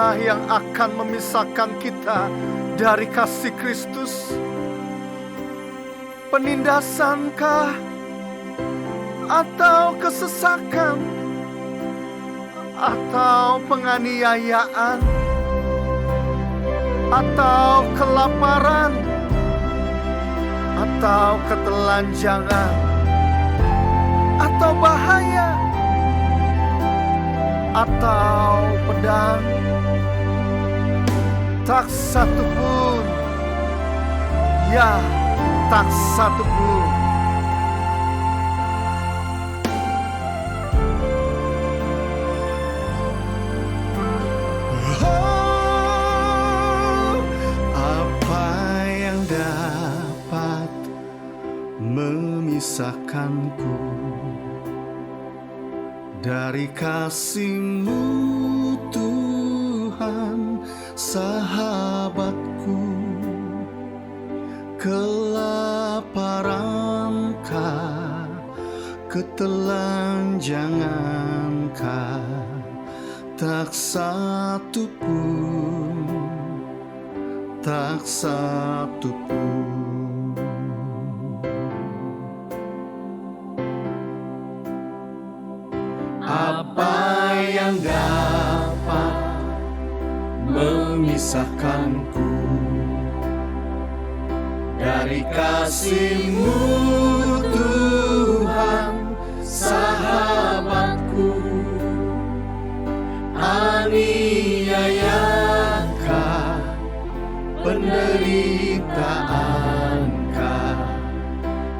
manakah yang akan memisahkan kita dari kasih Kristus? Penindasankah? Atau kesesakan? Atau penganiayaan? Atau kelaparan? Atau ketelanjangan? Atau bahaya? Atau pedang? Tak satu pun, ya tak satu pun. Oh, apa yang dapat memisahkanku dari kasih-Mu, Tuhan, sahabatku? Kelaparankah, ketelanjangankah? Tak satu pun, tak satu pun. Apa yang dapat memisahkanku dari kasih-Mu, Tuhan, sahabatku? Aniayakah, penderitaankah?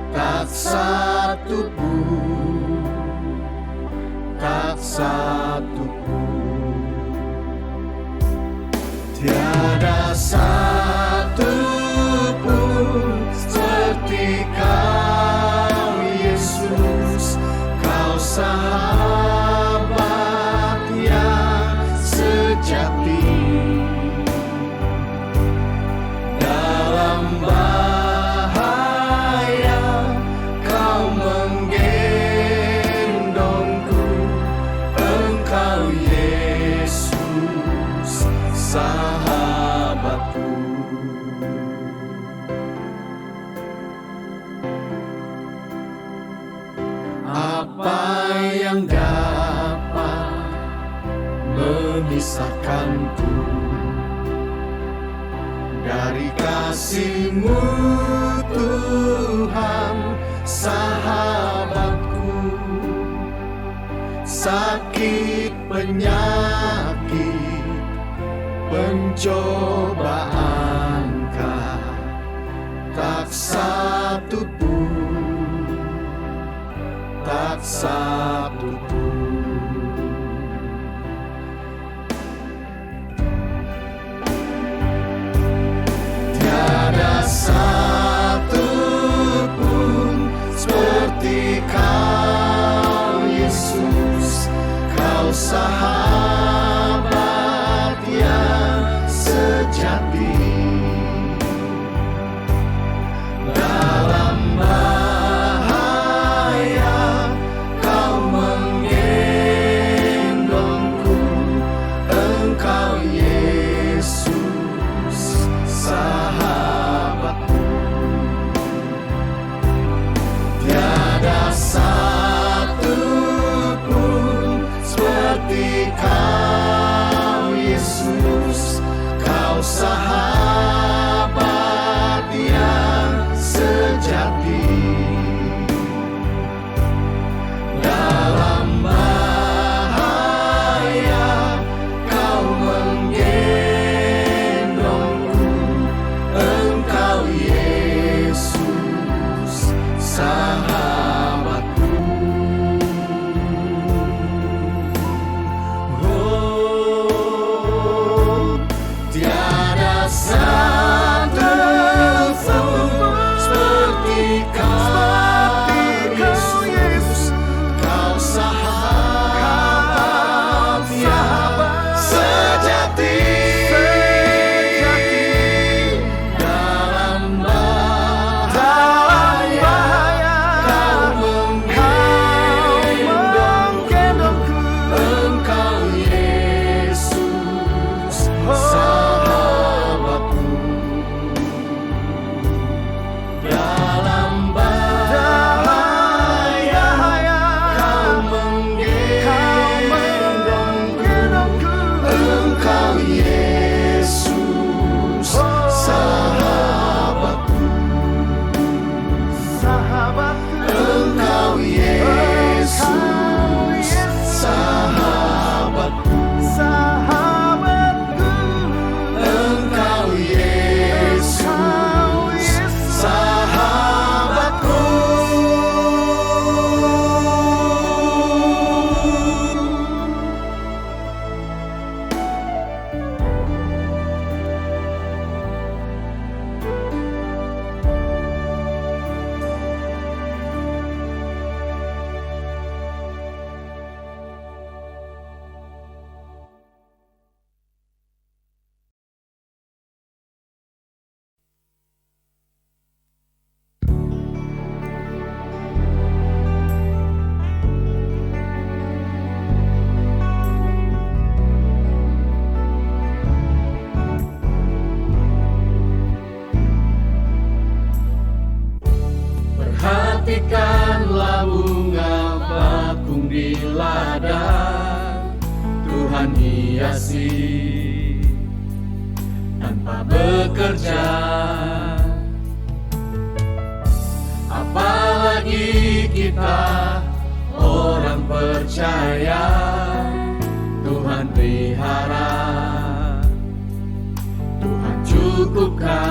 Tak satu pun, tak satu pun. Tiada satu pun seperti Kau, Yesus. Kau sahabat yang sejati. Dalam bahaya Kau menggendongku. Engkau Yesus, sahabatku. Apa yang dapat memisahkanku dari kasih-Mu, Tuhan, sahabatku? Sakit, penyakit, pencobaankah? Tak satu pun, tak satu pun. Tiada satu pun seperti Kau, Yesus. Kau sahabat yang sejati. Dalam bahaya Kau menggendongku. Engkau Yesus, sahabatku. Tiada satu pun seperti Kau, Yesus. Kau sahabat yang sejati. Dalam bahaya Kau menggendongku. Engkau Yesus, sahabatku. Oh, tiada satu pun seperti Kau, Yesus. Kau sahabat yang sejati. Dalam bahaya Kau menggendongku. Engkau Yesus, Perhatikanlah bunga bakung di ladang, Tuhan hiasi tanpa bekerja. Apalagi kita orang percaya, Tuhan pelihara, Tuhan cukupkan.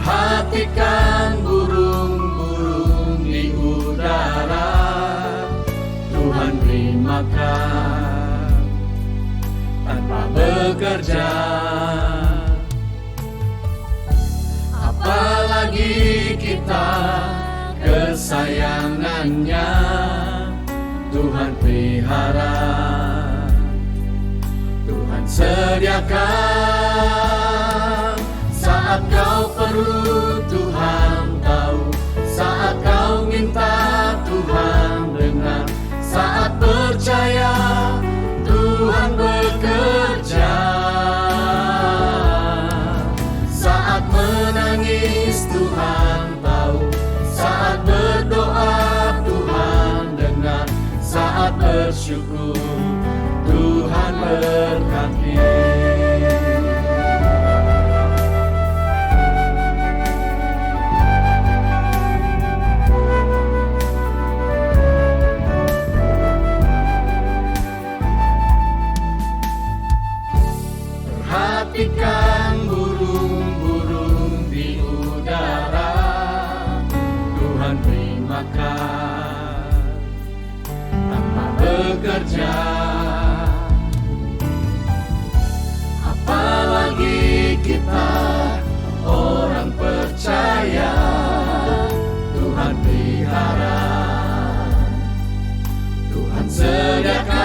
Perhatikan burung-burung di udara, Tuhan beri makan tanpa bekerja. Apalagi kita kesayangannya, Tuhan pelihara, Tuhan sediakan. Saat kau perlu Tuhan tahu, saat kau minta Tuhan dengar, saat percaya Tuhan bekerja. Saat menangis Tuhan tahu, saat berdoa Tuhan dengar, saat bersyukur Tuhan berkati. Perhatikan burung-burung di udara, Tuhan beri makan tanpa bekerja. Apalagi kita orang percaya, Tuhan pelihara, Tuhan sediakan.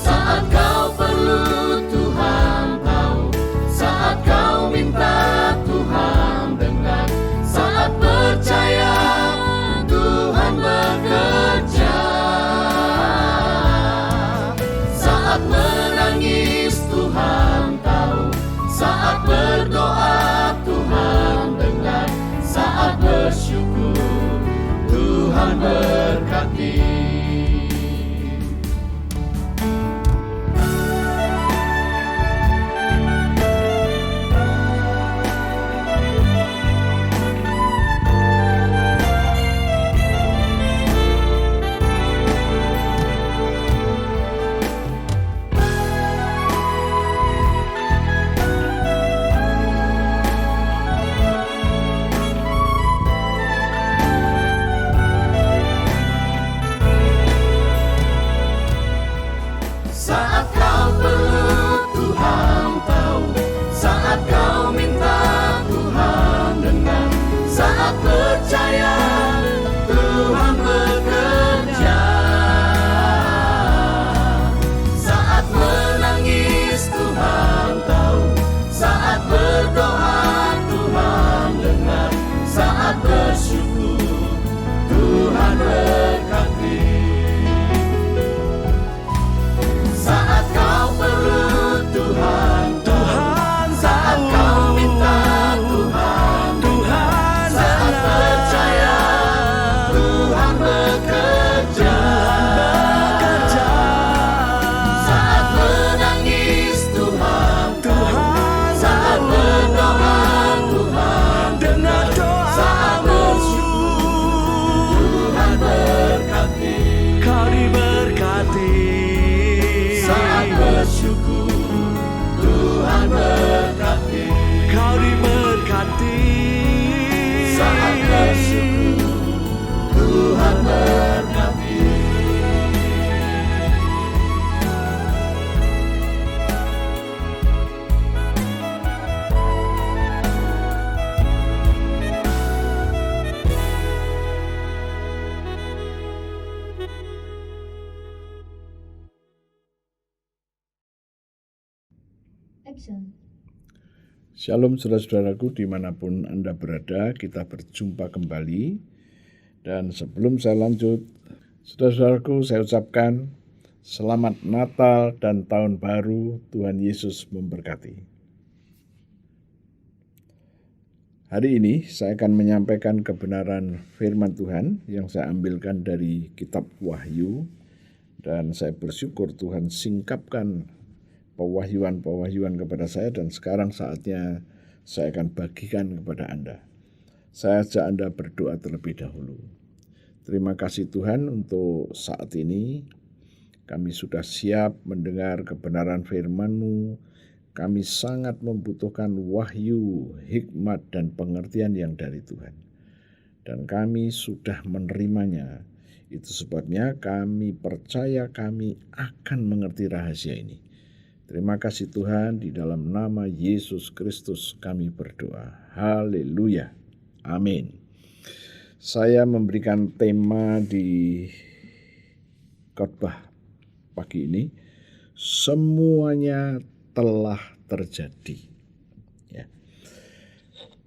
Saat kau perlu Tuhan tahu, saat kau minta Tuhan dengar, saat percaya Tuhan bekerja. Saat menangis Tuhan tahu, saat berdoa Tuhan dengar, saat bersyukur Tuhan berkati. Saat kau perlu Tuhan tahu, saat kau minta Tuhan dengar, saat percaya Tuhan bekerja. Saat menangis Tuhan tahu, saat berdoa Tuhan dengar, saat bersyukur Tuhan berkati. Saat kau perlu Tuhan tahu, saat kau minta Tuhan dengar, saat percaya Tuhan bekerja. Saat menangis Tuhan tahu, saat berdoa Tuhan dengar, saat bersyukur Tuhan berkati. Kau diberkati. Saat bersyukur Tuhan berkati. Kau diberkati. Saat bersyukur Tuhan berkati. Action. Shalom saudara-saudaraku dimanapun Anda berada, kita berjumpa kembali. Dan sebelum saya lanjut, saudara-saudaraku saya ucapkan selamat Natal dan Tahun Baru, Tuhan Yesus memberkati. Hari ini saya akan menyampaikan kebenaran firman Tuhan yang saya ambilkan dari kitab Wahyu, dan saya bersyukur Tuhan singkapkan pewahyuan-pewahyuan kepada saya, dan sekarang saatnya saya akan bagikan kepada Anda. Saya ajak Anda berdoa terlebih dahulu. Terima kasih Tuhan untuk saat ini kami sudah siap mendengar kebenaran firman-Mu. Kami sangat membutuhkan wahyu, hikmat, dan pengertian yang dari Tuhan. Dan kami sudah menerimanya. Itu sebabnya kami percaya kami akan mengerti rahasia ini. Terima kasih Tuhan, di dalam nama Yesus Kristus kami berdoa. Haleluya. Amin. Saya memberikan tema di khotbah pagi ini, semuanya telah terjadi. Ya.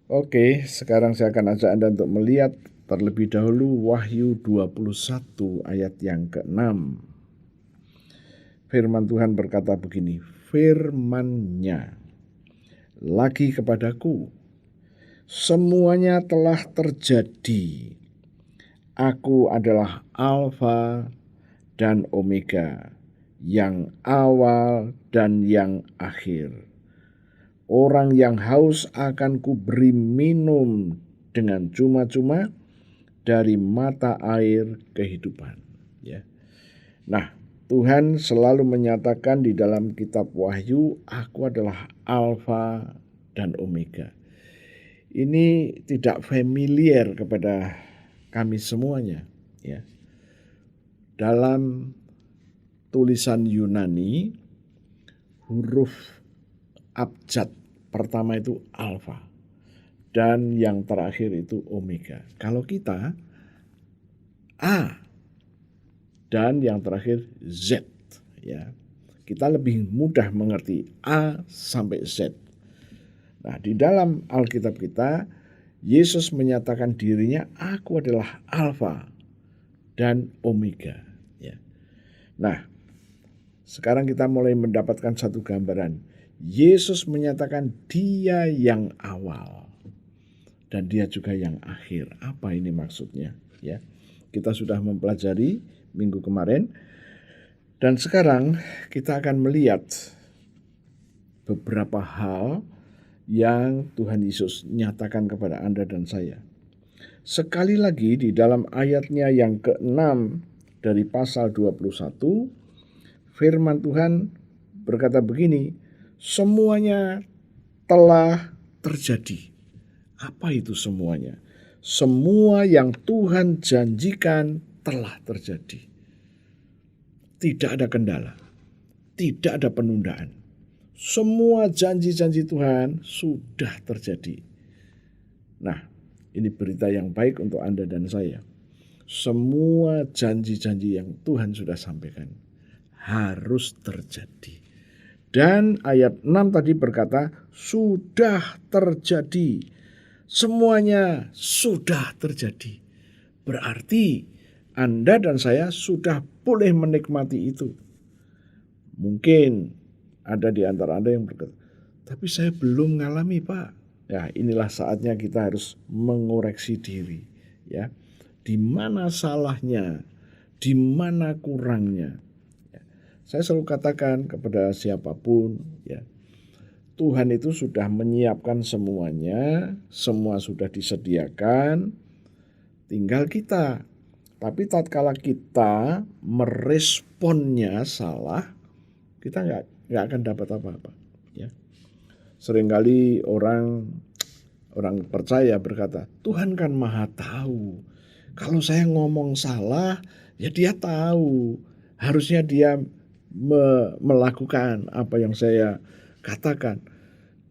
Oke, sekarang saya akan ajak Anda untuk melihat terlebih dahulu Wahyu 21 ayat yang ke-6. Firman Tuhan berkata begini, firman-Nya lagi kepadaku, semuanya telah terjadi. Aku adalah Alfa dan Omega, yang awal dan yang akhir. Orang yang haus akan kuberi minum dengan cuma-cuma dari mata air kehidupan. Ya. Nah, Tuhan selalu menyatakan di dalam kitab Wahyu, aku adalah Alfa dan Omega. Ini tidak familiar kepada kami semuanya. Ya. Dalam tulisan Yunani, huruf abjad pertama itu alfa dan yang terakhir itu omega. Kalau kita A dan yang terakhir Z, ya. Kita lebih mudah mengerti A sampai Z. Nah, di dalam Alkitab kita, Yesus menyatakan dirinya, aku adalah alfa dan omega. Ya. Nah, sekarang kita mulai mendapatkan satu gambaran. Yesus menyatakan dia yang awal dan dia juga yang akhir. Apa ini maksudnya? Ya, kita sudah mempelajari minggu kemarin, dan sekarang kita akan melihat beberapa hal yang Tuhan Yesus nyatakan kepada Anda dan saya. Sekali lagi di dalam ayatnya yang ke-6 dari pasal 21, firman Tuhan berkata begini, semuanya telah terjadi. Apa itu semuanya? Semua yang Tuhan janjikan telah terjadi. Tidak ada kendala, tidak ada penundaan. Semua janji-janji Tuhan sudah terjadi. Nah, ini berita yang baik untuk Anda dan saya. Semua janji-janji yang Tuhan sudah sampaikan harus terjadi. Dan ayat 6 tadi berkata, sudah terjadi. Semuanya sudah terjadi. Berarti Anda dan saya sudah boleh menikmati itu. Mungkin ada di antara Anda yang berkata, tapi saya belum mengalami, Pak. Ya, inilah saatnya kita harus mengoreksi diri. Ya, di mana salahnya, di mana kurangnya. Saya selalu katakan kepada siapapun, ya, Tuhan itu sudah menyiapkan semuanya, semua sudah disediakan, tinggal kita. Tapi tatkala kita meresponnya salah, kita nggak akan dapat apa-apa. Ya. Seringkali orang percaya berkata, Tuhan kan maha tahu. Kalau saya ngomong salah, ya dia tahu. Harusnya dia melakukan apa yang saya katakan.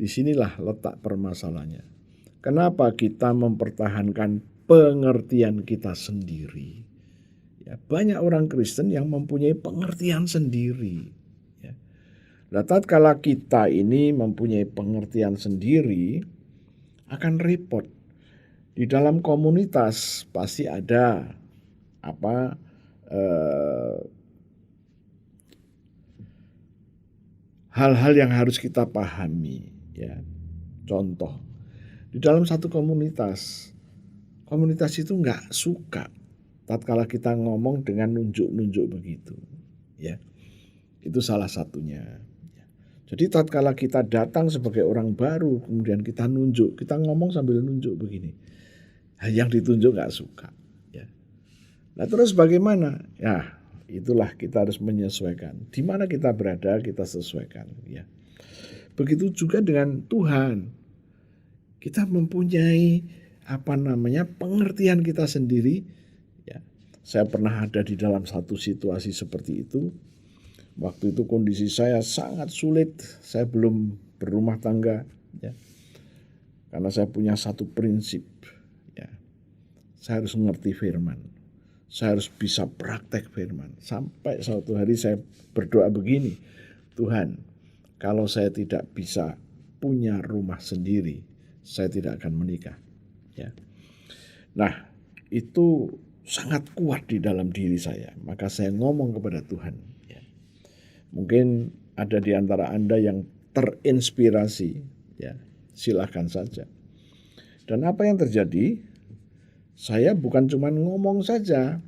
Disinilah letak permasalahannya. Kenapa kita mempertahankan pengertian kita sendiri? Ya, banyak orang Kristen yang mempunyai pengertian sendiri. Ya. Nah, tatkala kita ini mempunyai pengertian sendiri, akan repot. Di dalam komunitas pasti ada hal-hal yang harus kita pahami, ya. Contoh, Di dalam satu komunitas itu nggak suka tatkala kita ngomong dengan nunjuk-nunjuk begitu, ya. Itu salah satunya. Jadi tatkala kita datang sebagai orang baru, kemudian kita nunjuk, kita ngomong sambil nunjuk begini, yang ditunjuk nggak suka. Ya. Nah terus bagaimana? Ya itulah kita harus menyesuaikan. Di mana kita berada kita sesuaikan. Ya. Begitu juga dengan Tuhan. Kita mempunyai pengertian kita sendiri. Ya. Saya pernah ada di dalam satu situasi seperti itu. Waktu itu kondisi saya sangat sulit, saya belum berumah tangga, ya. Karena saya punya satu prinsip, ya. Saya harus mengerti firman, saya harus bisa praktek firman. Sampai suatu hari saya berdoa begini, Tuhan, kalau saya tidak bisa punya rumah sendiri, saya tidak akan menikah. Ya. Nah, itu sangat kuat di dalam diri saya, maka saya ngomong kepada Tuhan. Mungkin ada di antara Anda yang terinspirasi, ya, silahkan saja. Dan apa yang terjadi? Saya bukan cuma ngomong saja,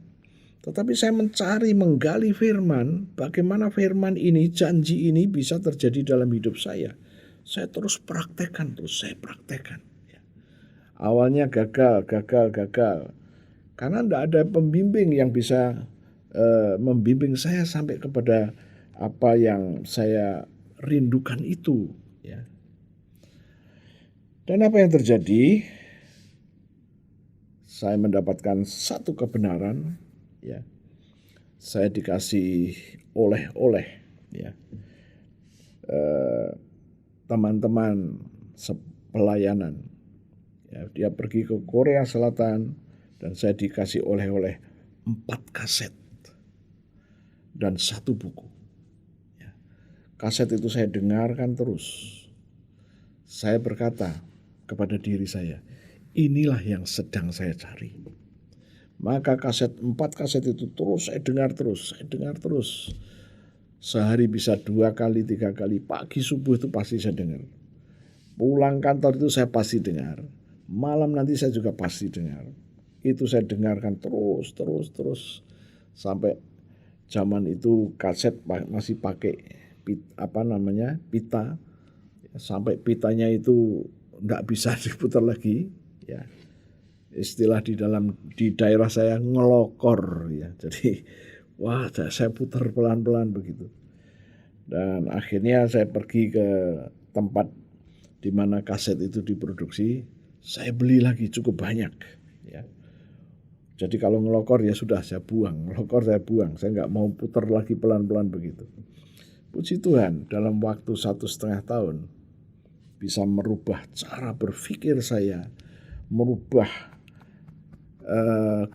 tetapi saya menggali firman, bagaimana firman ini, janji ini bisa terjadi dalam hidup saya. Saya terus praktekkan, saya praktekkan. Ya. Awalnya gagal. Karena tidak ada pembimbing yang bisa membimbing saya sampai kepada apa yang saya rindukan itu, ya. Dan apa yang terjadi? Saya mendapatkan satu kebenaran, ya. Saya dikasih oleh-oleh, ya. Teman-teman pelayanan, ya, dia pergi ke Korea Selatan dan saya dikasih oleh-oleh 4 kaset dan 1 buku. Kaset itu saya dengarkan terus. Saya berkata kepada diri saya, inilah yang sedang saya cari. Maka 4 kaset itu terus saya dengar terus. Sehari bisa 2 kali, 3 kali. Pagi subuh itu pasti saya dengar. Pulang kantor itu saya pasti dengar. Malam nanti saya juga pasti dengar. Itu saya dengarkan terus. Sampai zaman itu kaset masih pakai pita, sampai pitanya itu enggak bisa diputar lagi, ya. Istilah di daerah saya ngelokor, ya. Jadi saya putar pelan-pelan begitu. Dan akhirnya saya pergi ke tempat di mana kaset itu diproduksi, saya beli lagi cukup banyak, ya. Jadi kalau ngelokor ya sudah saya buang, saya enggak mau putar lagi pelan-pelan begitu. Puji Tuhan, dalam waktu 1,5 tahun bisa merubah cara berpikir saya, merubah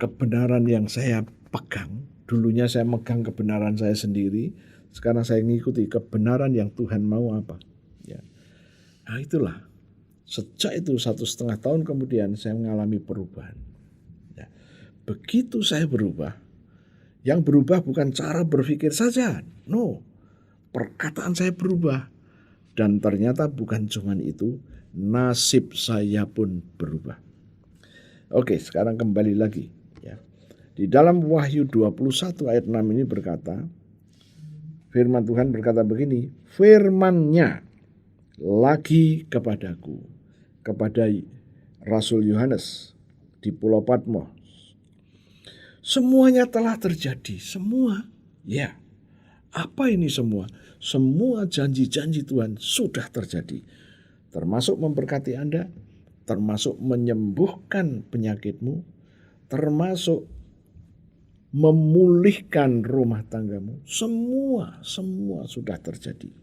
kebenaran yang saya pegang. Dulunya saya megang kebenaran saya sendiri, sekarang saya mengikuti kebenaran yang Tuhan mau apa. Ya. Nah itulah, sejak itu 1,5 tahun kemudian saya mengalami perubahan. Ya. Begitu saya berubah, yang berubah bukan cara berpikir saja, no. Perkataan saya berubah. Dan ternyata bukan cuma itu, nasib saya pun berubah. Oke, sekarang kembali lagi. Ya. Di dalam Wahyu 21 ayat 6 ini berkata, firman Tuhan berkata begini, firman-Nya lagi kepadaku, kepada Rasul Yohanes di Pulau Patmos. Semuanya telah terjadi, semua. Ya. Apa ini semua? Semua janji-janji Tuhan sudah terjadi. Termasuk memberkati Anda, termasuk menyembuhkan penyakitmu, termasuk memulihkan rumah tanggamu. Semua sudah terjadi.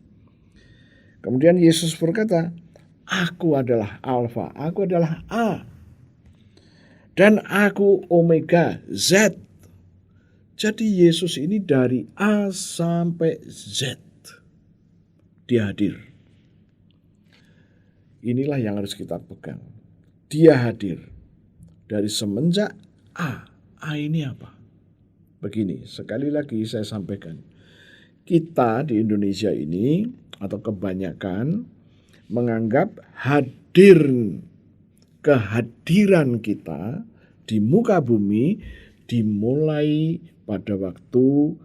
Kemudian Yesus berkata, aku adalah Alfa, aku adalah A, dan aku Omega, Z. Jadi Yesus ini dari A sampai Z. Dia hadir. Inilah yang harus kita pegang. Dia hadir. Dari semenjak A. A ini apa? Begini, sekali lagi saya sampaikan. Kita di Indonesia ini, atau kebanyakan, menganggap hadir kehadiran kita di muka bumi dimulai pada waktu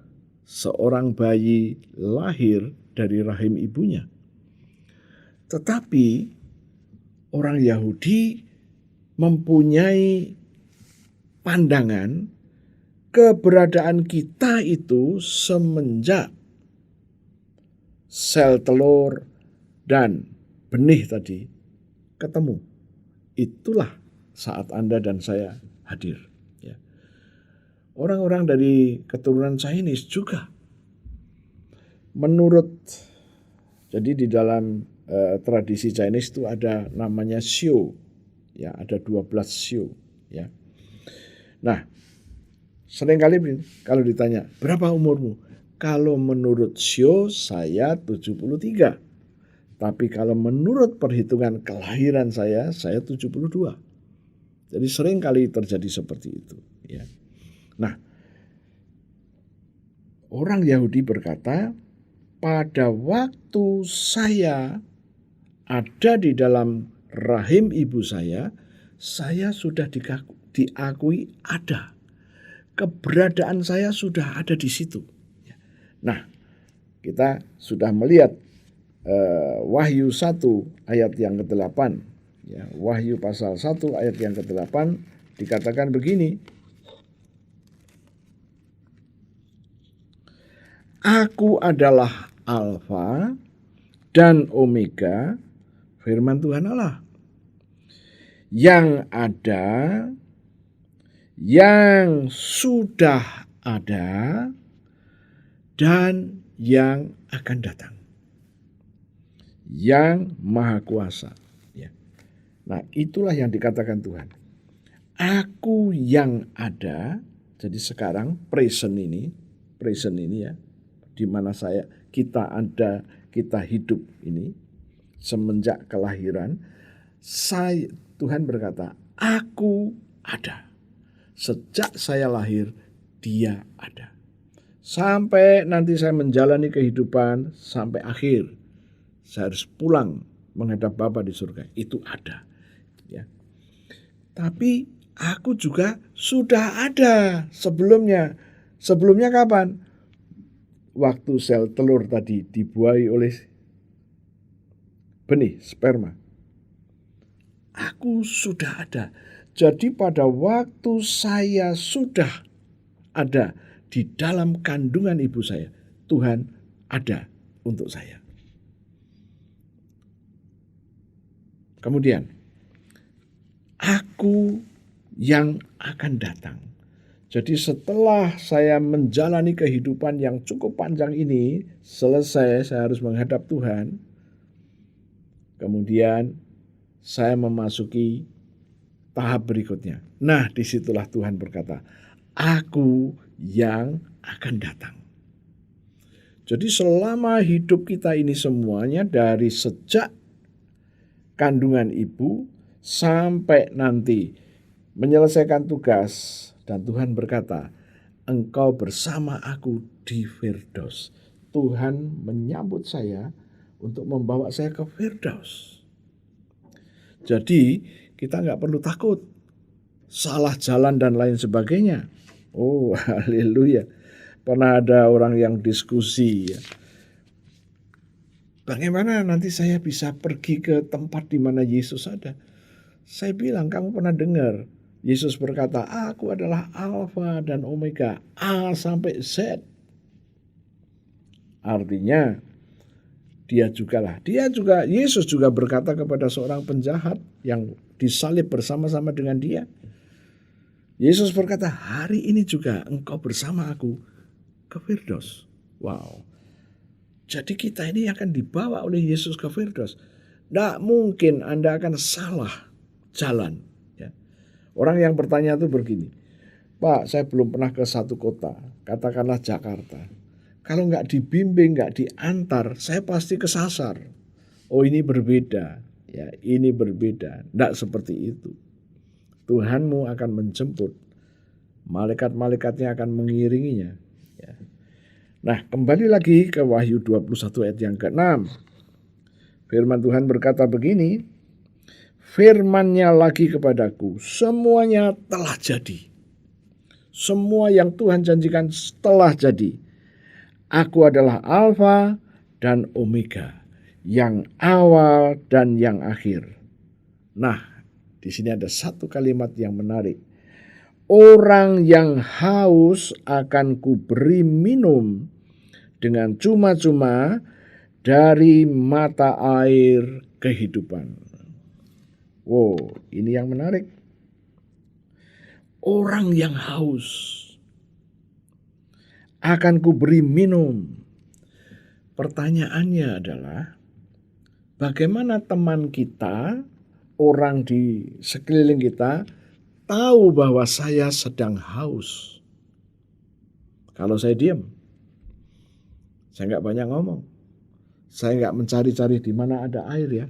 seorang bayi lahir dari rahim ibunya. Tetapi orang Yahudi mempunyai pandangan keberadaan kita itu semenjak sel telur dan benih tadi ketemu. Itulah saat Anda dan saya hadir. Ya. Orang-orang dari keturunan Chinese juga jadi di dalam tradisi Chinese itu ada namanya Xiu, ya, ada 12 Xiu, ya. Nah, seringkali kalau ditanya, berapa umurmu? Kalau menurut Xiu saya 73. Tapi kalau menurut perhitungan kelahiran saya 72. Jadi seringkali terjadi seperti itu, ya. Nah, orang Yahudi berkata, pada waktu saya ada di dalam rahim ibu saya sudah diakui ada. Keberadaan saya sudah ada di situ. Nah, kita sudah melihat Wahyu 1 ayat yang ke-8. Ya, Wahyu pasal 1 ayat yang ke-8 dikatakan begini. Aku adalah Alfa dan Omega, firman Tuhan Allah, yang ada, yang sudah ada, dan yang akan datang, yang Maha Kuasa. Ya. Nah, itulah yang dikatakan Tuhan. Aku yang ada, jadi sekarang present ini ya, di mana kita ada, kita hidup ini semenjak kelahiran, Tuhan berkata, aku ada. Sejak saya lahir, dia ada. Sampai nanti saya menjalani kehidupan sampai akhir, saya harus pulang menghadap Bapa di surga, itu ada. Ya. Tapi aku juga sudah ada sebelumnya. Sebelumnya kapan? Waktu sel telur tadi dibuahi oleh benih, sperma. Aku sudah ada. Jadi pada waktu saya sudah ada di dalam kandungan ibu saya, Tuhan ada untuk saya. Kemudian, aku yang akan datang. Jadi setelah saya menjalani kehidupan yang cukup panjang ini, selesai saya harus menghadap Tuhan. Kemudian saya memasuki tahap berikutnya. Nah, disitulah Tuhan berkata, aku yang akan datang. Jadi selama hidup kita ini semuanya dari sejak kandungan ibu sampai nanti menyelesaikan tugas, dan Tuhan berkata, engkau bersama aku di Firdaus. Tuhan menyambut saya untuk membawa saya ke Firdaus. Jadi kita nggak perlu takut salah jalan dan lain sebagainya. Oh, haleluya. Pernah ada orang yang diskusi, ya. Bagaimana nanti saya bisa pergi ke tempat di mana Yesus ada? Saya bilang, kamu pernah dengar Yesus berkata, aku adalah Alfa dan Omega, A sampai Z. Artinya, Yesus juga berkata kepada seorang penjahat yang disalib bersama-sama dengan dia. Yesus berkata, hari ini juga engkau bersama aku ke Firdaus. Wow. Jadi kita ini akan dibawa oleh Yesus ke Firdaus. Tidak mungkin Anda akan salah jalan. Ya. Orang yang bertanya itu begini, Pak, saya belum pernah ke satu kota, katakanlah Jakarta. Kalau nggak dibimbing, nggak diantar, saya pasti kesasar. Oh, ini berbeda. Ya, ini berbeda. Tidak seperti itu. Tuhanmu akan menjemput. Malaikat-malaikatnya akan mengiringinya. Ya. Nah, kembali lagi ke Wahyu 21 ayat yang ke-6. Firman Tuhan berkata begini, firman-Nya lagi kepadaku, semuanya telah jadi. Semua yang Tuhan janjikan telah jadi. Aku adalah Alfa dan Omega, yang awal dan yang akhir. Nah, di sini ada satu kalimat yang menarik. Orang yang haus akan kuberi minum dengan cuma-cuma dari mata air kehidupan. Wow, ini yang menarik. Orang yang haus akan kuberi minum. Pertanyaannya adalah, bagaimana teman kita, orang di sekeliling kita, tahu bahwa saya sedang haus? Kalau saya diam, saya nggak banyak ngomong, saya nggak mencari-cari di mana ada air ya.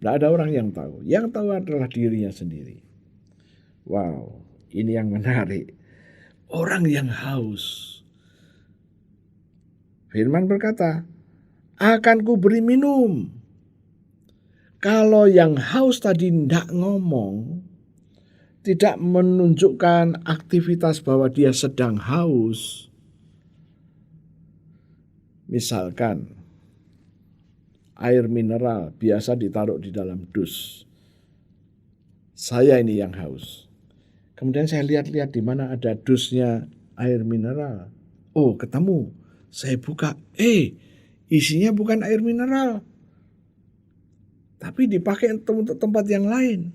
Nggak ada orang yang tahu. Yang tahu adalah dirinya sendiri. Wow, ini yang menarik. Orang yang haus. Firman berkata, akan kuberi minum. Kalau yang haus tadi tidak ngomong, tidak menunjukkan aktivitas bahwa dia sedang haus. Misalkan, air mineral biasa ditaruh di dalam dus. Saya ini yang haus. Kemudian saya lihat-lihat di mana ada dusnya air mineral. Oh, ketemu. Saya buka. Isinya bukan air mineral. Tapi dipakai untuk tempat yang lain.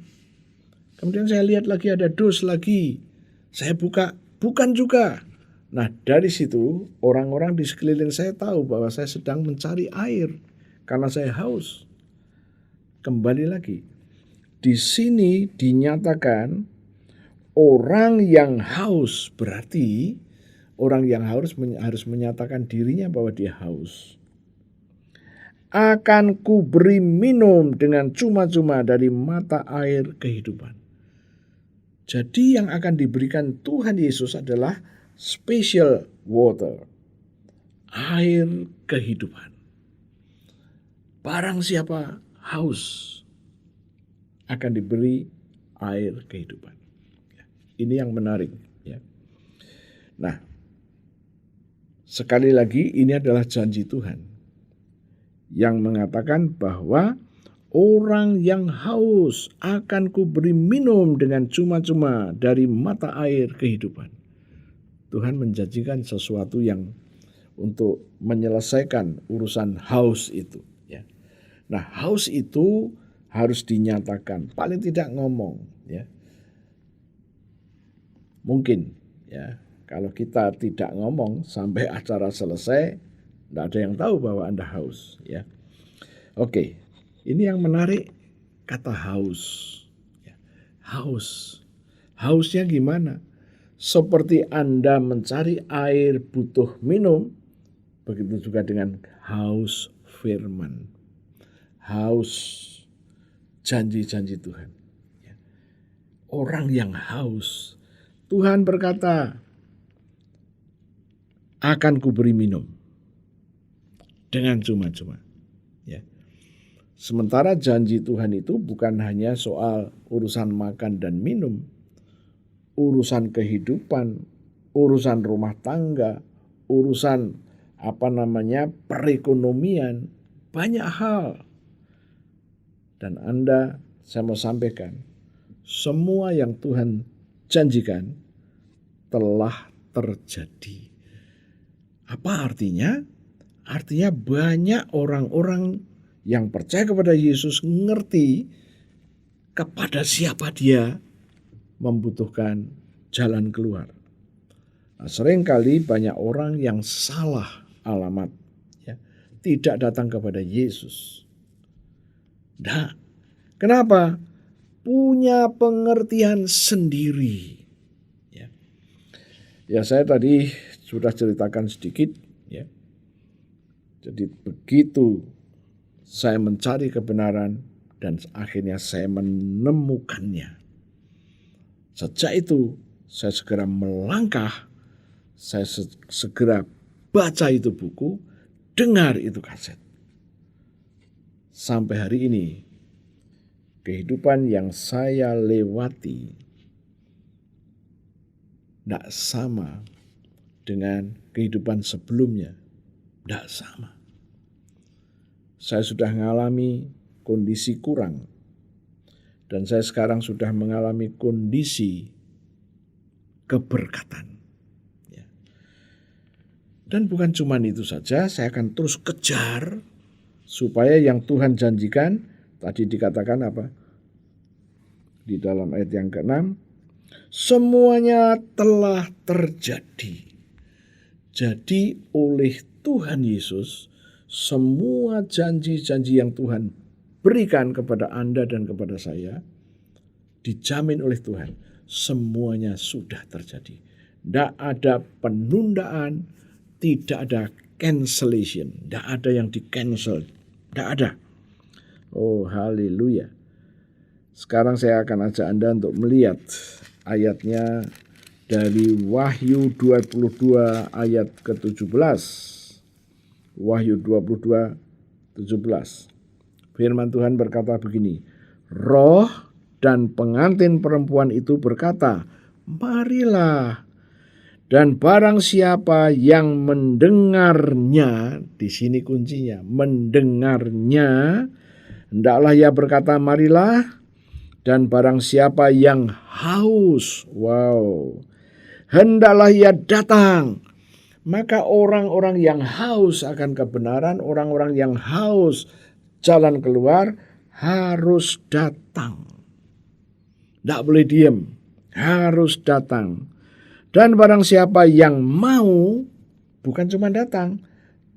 Kemudian saya lihat lagi ada dus lagi. Saya buka. Bukan juga. Nah, dari situ orang-orang di sekeliling saya tahu bahwa saya sedang mencari air. Karena saya haus. Kembali lagi. Di sini dinyatakan orang yang haus, berarti orang yang harus menyatakan dirinya bahwa dia haus. Akan kuberi minum dengan cuma-cuma dari mata air kehidupan. Jadi yang akan diberikan Tuhan Yesus adalah special water, air kehidupan. Barang siapa haus akan diberi air kehidupan. Ini yang menarik. Ya. Nah, sekali lagi ini adalah janji Tuhan yang mengatakan bahwa orang yang haus akan kuberi minum dengan cuma-cuma dari mata air kehidupan. Tuhan menjanjikan sesuatu yang untuk menyelesaikan urusan haus itu. Ya. Nah, haus itu harus dinyatakan, paling tidak ngomong. Ya. Mungkin ya kalau kita tidak ngomong sampai acara selesai, tidak ada yang tahu bahwa Anda haus. Ya, oke. Ini yang menarik kata haus. Ya. Haus, hausnya gimana? Seperti Anda mencari air butuh minum, begitu juga dengan haus firman, haus janji-janji Tuhan. Ya. Orang yang haus, Tuhan berkata, akan kuberi minum dengan cuma-cuma. Ya. Sementara janji Tuhan itu bukan hanya soal urusan makan dan minum, urusan kehidupan, urusan rumah tangga, urusan perekonomian, banyak hal. Dan saya mau sampaikan, semua yang Tuhan janjikan telah terjadi. Apa artinya? Artinya banyak orang-orang yang percaya kepada Yesus ngerti kepada siapa dia membutuhkan jalan keluar. Nah, seringkali banyak orang yang salah alamat, ya, tidak datang kepada Yesus. Nah, kenapa? Punya pengertian sendiri. Ya, saya tadi sudah ceritakan sedikit. Ya. Jadi begitu saya mencari kebenaran dan akhirnya saya menemukannya. Sejak itu saya segera melangkah, saya segera baca itu buku, dengar itu kaset. Sampai hari ini kehidupan yang saya lewati tidak sama dengan kehidupan sebelumnya. Tidak sama. Saya sudah mengalami kondisi kurang. Dan saya sekarang sudah mengalami kondisi keberkatan. Ya. Dan bukan cuma itu saja, saya akan terus kejar supaya yang Tuhan janjikan, tadi dikatakan apa? Di dalam ayat yang ke-6, semuanya telah terjadi. Jadi oleh Tuhan Yesus, semua janji-janji yang Tuhan berikan kepada Anda dan kepada saya, dijamin oleh Tuhan, semuanya sudah terjadi. Tidak ada penundaan, tidak ada cancellation, tidak ada yang di-cancel, tidak ada. Oh, haleluya. Sekarang saya akan ajak Anda untuk melihat ayatnya dari Wahyu 22 ayat ke-17. Wahyu 22, 17. Firman Tuhan berkata begini, roh dan pengantin perempuan itu berkata, marilah. Dan barang siapa yang mendengarnya, di sini kuncinya, mendengarnya, hendaklah ia berkata, marilah. Dan barang siapa yang haus, hendaklah ia datang. Maka orang-orang yang haus akan kebenaran, orang-orang yang haus jalan keluar harus datang. Tidak boleh diam, harus datang. Dan barang siapa yang mau, bukan cuma datang,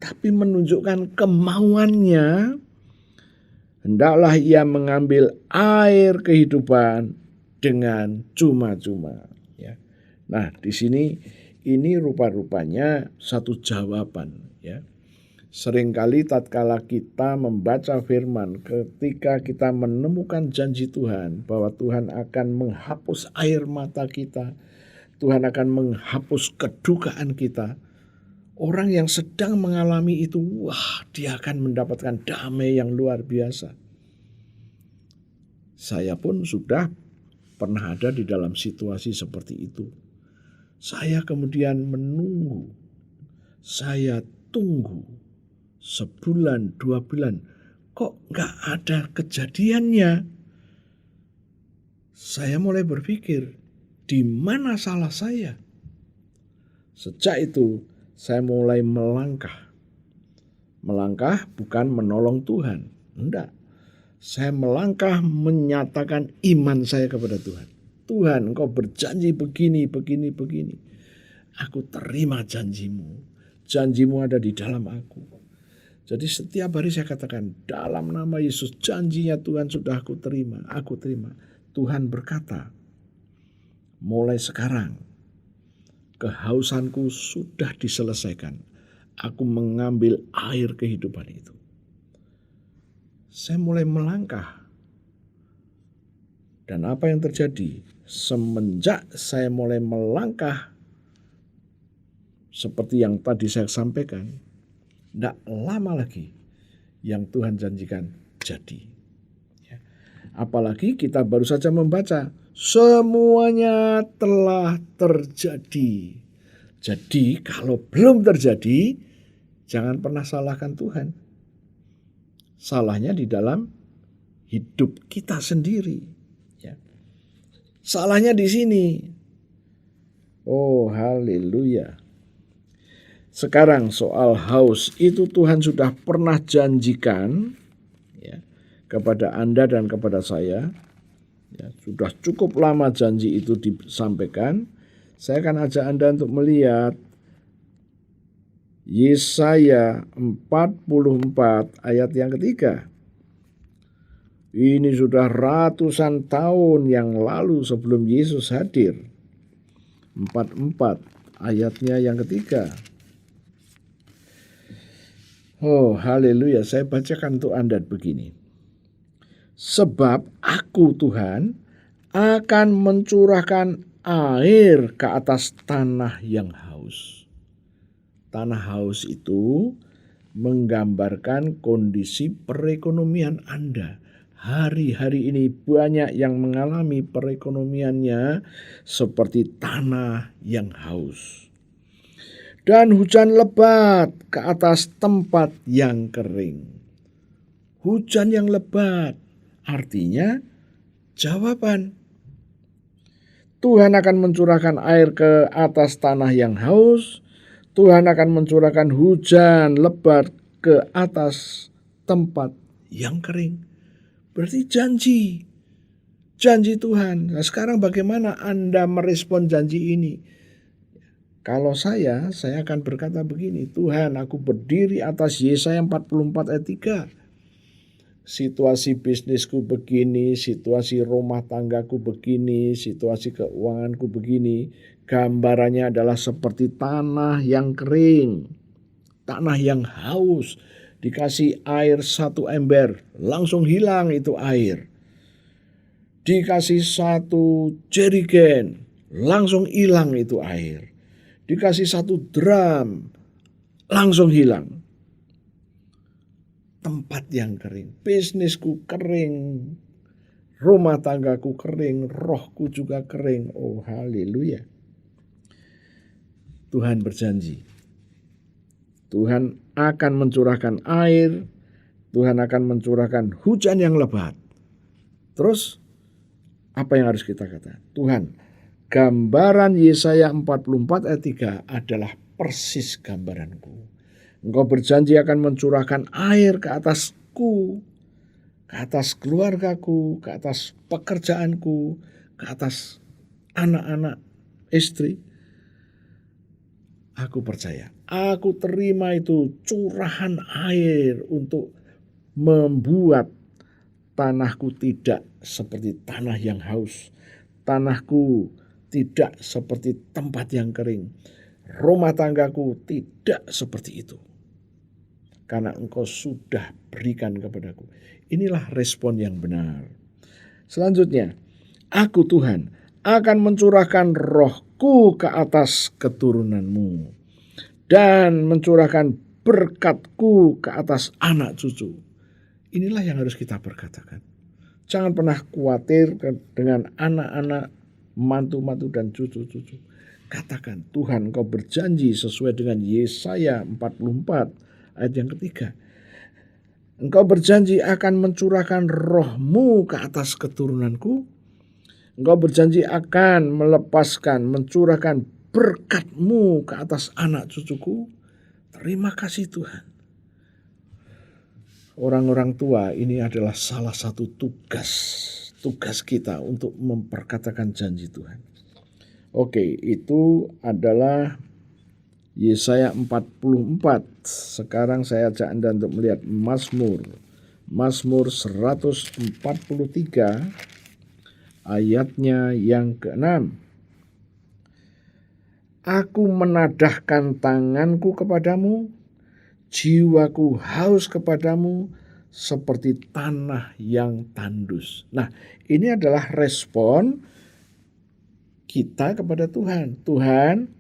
tapi menunjukkan kemauannya, hendaklah ia mengambil air kehidupan dengan cuma-cuma. Ya. Nah, di sini ini rupa-rupanya satu jawaban. Ya. Seringkali tatkala kita membaca firman, ketika kita menemukan janji Tuhan bahwa Tuhan akan menghapus air mata kita, Tuhan akan menghapus kedukaan kita, orang yang sedang mengalami itu, dia akan mendapatkan damai yang luar biasa. Saya pun sudah pernah ada di dalam situasi seperti itu. Saya kemudian menunggu, saya tunggu. Sebulan, 2 bulan, kok gak ada kejadiannya? Saya mulai berpikir, di mana salah saya? Sejak itu, saya mulai melangkah. Melangkah bukan menolong Tuhan, enggak. Saya melangkah menyatakan iman saya kepada Tuhan. Tuhan, Engkau berjanji begini, begini, begini. Aku terima janjimu. Janjimu ada di dalam aku. Jadi setiap hari saya katakan, dalam nama Yesus, janjinya Tuhan sudah aku terima, aku terima. Tuhan berkata, mulai sekarang, kehausanku sudah diselesaikan. Aku mengambil air kehidupan itu. Saya mulai melangkah. Dan apa yang terjadi? Semenjak saya mulai melangkah, seperti yang tadi saya sampaikan, tidak lama lagi yang Tuhan janjikan jadi. Apalagi kita baru saja membaca, semuanya telah terjadi. Jadi kalau belum terjadi, jangan pernah salahkan Tuhan. Salahnya di dalam hidup kita sendiri. Salahnya di sini. Oh, haleluya. Sekarang soal haus itu Tuhan sudah pernah janjikan kepada Anda dan kepada saya. Sudah cukup lama janji itu disampaikan. Saya akan ajak Anda untuk melihat Yesaya 44 ayat yang ketiga. Ini sudah ratusan tahun yang lalu sebelum Yesus hadir. 44 ayatnya yang ketiga. Oh, haleluya. Saya bacakan untuk Anda begini. Sebab aku Tuhan akan mencurahkan air ke atas tanah yang haus. Tanah haus itu menggambarkan kondisi perekonomian Anda. hari-hari ini banyak yang mengalami perekonomiannya seperti tanah yang haus. Dan hujan lebat ke atas tempat yang kering. Hujan yang lebat artinya jawaban. Tuhan akan mencurahkan air ke atas tanah yang haus. Tuhan akan mencurahkan hujan lebat ke atas tempat yang kering. Berarti janji Tuhan. Nah, sekarang bagaimana Anda merespon janji ini? Kalau saya akan berkata begini, Tuhan, aku berdiri atas Yesaya 44 ayat 3. Situasi bisnisku begini, situasi rumah tanggaku begini, situasi keuanganku begini. Gambarannya adalah seperti tanah yang kering, tanah yang haus. Dikasih air 1 ember, langsung hilang itu air. Dikasih 1 jerigen, langsung hilang itu air. Dikasih 1 drum, langsung hilang. Tempat yang kering, bisnisku kering, rumah tanggaku kering, rohku juga kering. Oh haleluya. Tuhan berjanji. Tuhan akan mencurahkan air, Tuhan akan mencurahkan hujan yang lebat. Terus apa yang harus kita katakan? Tuhan, gambaran Yesaya 44 ayat 3 adalah persis gambaranku. Engkau berjanji akan mencurahkan air ke atasku, ke atas keluargaku, ke atas pekerjaanku, ke atas anak-anak, istri. Aku percaya, aku terima itu curahan air untuk membuat tanahku tidak seperti tanah yang haus. Tanahku tidak seperti tempat yang kering. Rumah tanggaku tidak seperti itu. Karena engkau sudah berikan kepadaku. Inilah respon yang benar. Selanjutnya, aku Tuhan akan mencurahkan rohku ke atas keturunanmu. Dan mencurahkan berkatku ke atas anak cucu. Inilah yang harus kita perkatakan. Jangan pernah khawatir dengan anak-anak, mantu-mantu dan cucu-cucu. Katakan, Tuhan engkau berjanji sesuai dengan Yesaya 44 ayat yang ketiga. Engkau berjanji akan mencurahkan rohmu ke atas keturunanku. Engkau berjanji akan melepaskan, mencurahkan berkatmu ke atas anak cucuku. Terima kasih Tuhan. Orang-orang tua ini adalah salah satu tugas kita untuk memperkatakan janji Tuhan. Oke, itu adalah Yesaya 44. Sekarang saya ajak Anda untuk melihat Mazmur 143 ayatnya yang ke-6. Aku menadahkan tanganku kepadamu, jiwaku haus kepadamu seperti tanah yang tandus. Nah, ini adalah respon kita kepada Tuhan. Tuhan,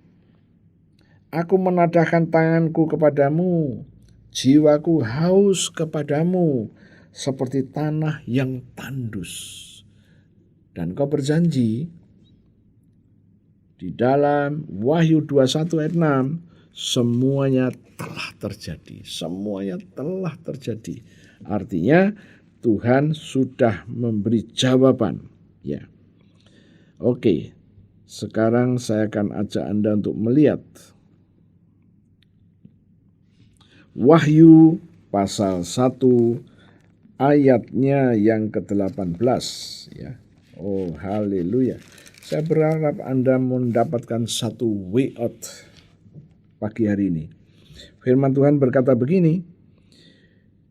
aku menadahkan tanganku kepadamu, jiwaku haus kepadamu seperti tanah yang tandus. Dan kau berjanji di dalam Wahyu 21 ayat 6, semuanya telah terjadi. Semuanya telah terjadi. Artinya Tuhan sudah memberi jawaban. Ya. Oke. Sekarang saya akan ajak Anda untuk melihat Wahyu pasal 1 ayatnya yang ke-18 ya. Oh haleluya. Saya berharap Anda mendapatkan satu way out pagi hari ini. Firman Tuhan berkata begini,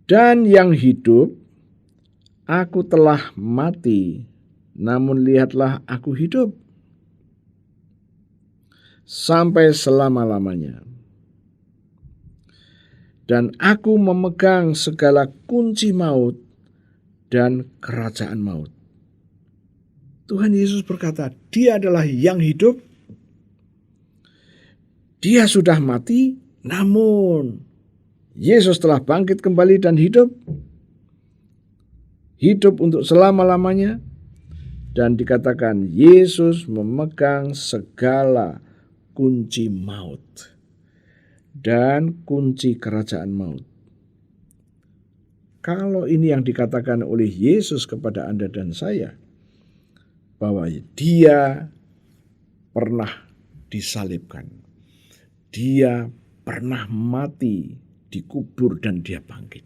dan yang hidup, aku telah mati, namun lihatlah aku hidup sampai selama-lamanya. Dan aku memegang segala kunci maut dan kerajaan maut. Tuhan Yesus berkata, dia adalah yang hidup. Dia sudah mati, namun Yesus telah bangkit kembali dan hidup. hidup untuk selama-lamanya. Dan dikatakan Yesus memegang segala kunci maut dan kunci kerajaan maut. Kalau ini yang dikatakan oleh Yesus kepada Anda dan saya, bahwa dia pernah disalibkan, dia pernah mati, dikubur, dan dia bangkit.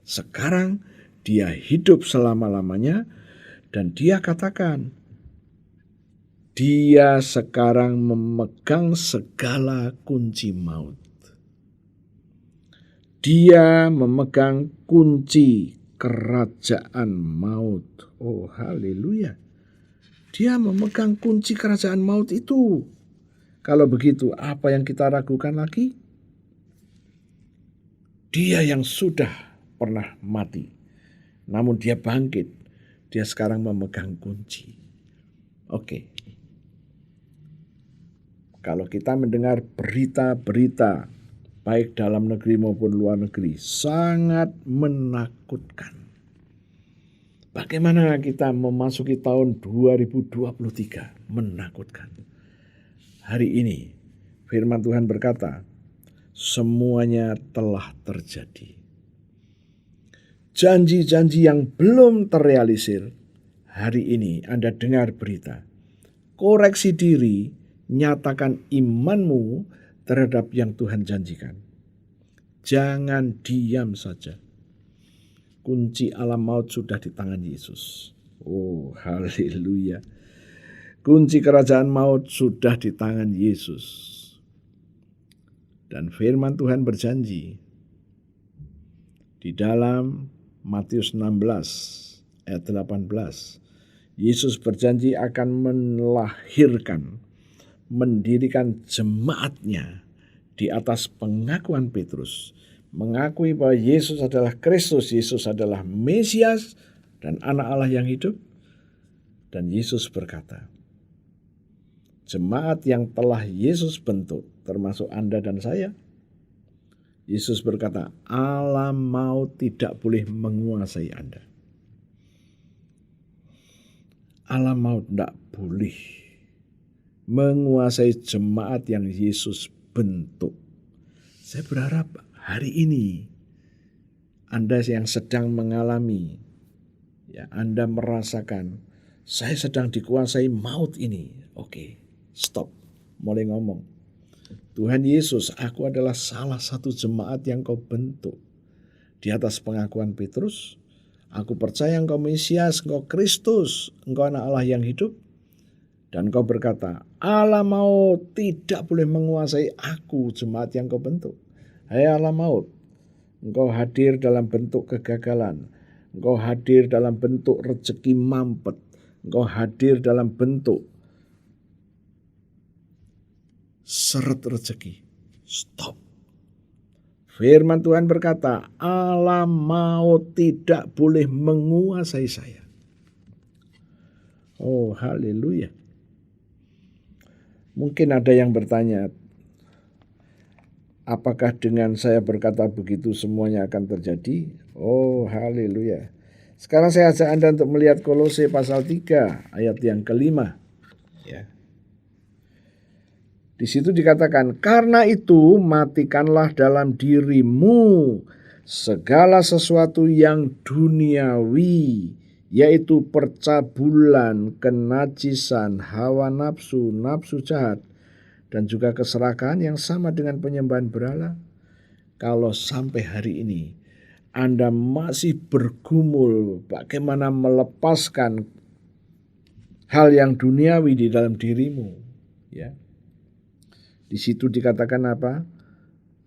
Sekarang dia hidup selama-lamanya, dan dia katakan, dia sekarang memegang segala kunci maut. Dia memegang kunci kerajaan maut. Oh, haleluya. Dia memegang kunci kerajaan maut itu. Kalau begitu, apa yang kita ragukan lagi? Dia yang sudah pernah mati, namun dia bangkit. Dia sekarang memegang kunci. Oke. Kalau kita mendengar berita-berita, baik dalam negeri maupun luar negeri, sangat menakutkan. Bagaimana kita memasuki tahun 2023? Menakutkan. Hari ini, firman Tuhan berkata, semuanya telah terjadi. Janji-janji yang belum terrealisir, hari ini Anda dengar berita. Koreksi diri, nyatakan imanmu terhadap yang Tuhan janjikan. Jangan diam saja. Kunci alam maut sudah di tangan Yesus. Oh, haleluya. Kunci kerajaan maut sudah di tangan Yesus. Dan firman Tuhan berjanji di dalam Matius 16 ayat 18, Yesus berjanji akan mendirikan jemaatnya di atas pengakuan Petrus, mengakui bahwa Yesus adalah Kristus, Yesus adalah Mesias dan anak Allah yang hidup. Dan Yesus berkata, jemaat yang telah Yesus bentuk, termasuk Anda dan saya, Yesus berkata, alam maut tidak boleh menguasai Anda. Alam maut tidak boleh menguasai jemaat yang Yesus bentuk. Saya berharap hari ini Anda yang sedang mengalami, ya, Anda merasakan, saya sedang dikuasai maut ini. Oke, stop, mulai ngomong. Tuhan Yesus, aku adalah salah satu jemaat yang kau bentuk. Di atas pengakuan Petrus, aku percaya engkau Mesias, engkau Kristus, engkau anak Allah yang hidup. Dan kau berkata, alam maut tidak boleh menguasai aku, jemaat yang kau bentuk. Hai alam maut, engkau hadir dalam bentuk kegagalan. Engkau hadir dalam bentuk rezeki mampet. Engkau hadir dalam bentuk seret rezeki. Stop. Firman Tuhan berkata, alam maut tidak boleh menguasai saya. Oh, haleluya. Mungkin ada yang bertanya, apakah dengan saya berkata begitu semuanya akan terjadi? Oh, haleluya. Sekarang saya ajak Anda untuk melihat Kolose pasal 3 ayat yang kelima. Ya. Di situ dikatakan, karena itu matikanlah dalam dirimu segala sesuatu yang duniawi, yaitu percabulan, kenajisan, hawa nafsu, nafsu jahat, dan juga keserakahan yang sama dengan penyembahan berhala. Kalau sampai hari ini Anda masih bergumul bagaimana melepaskan hal yang duniawi di dalam dirimu, ya. Di situ dikatakan apa?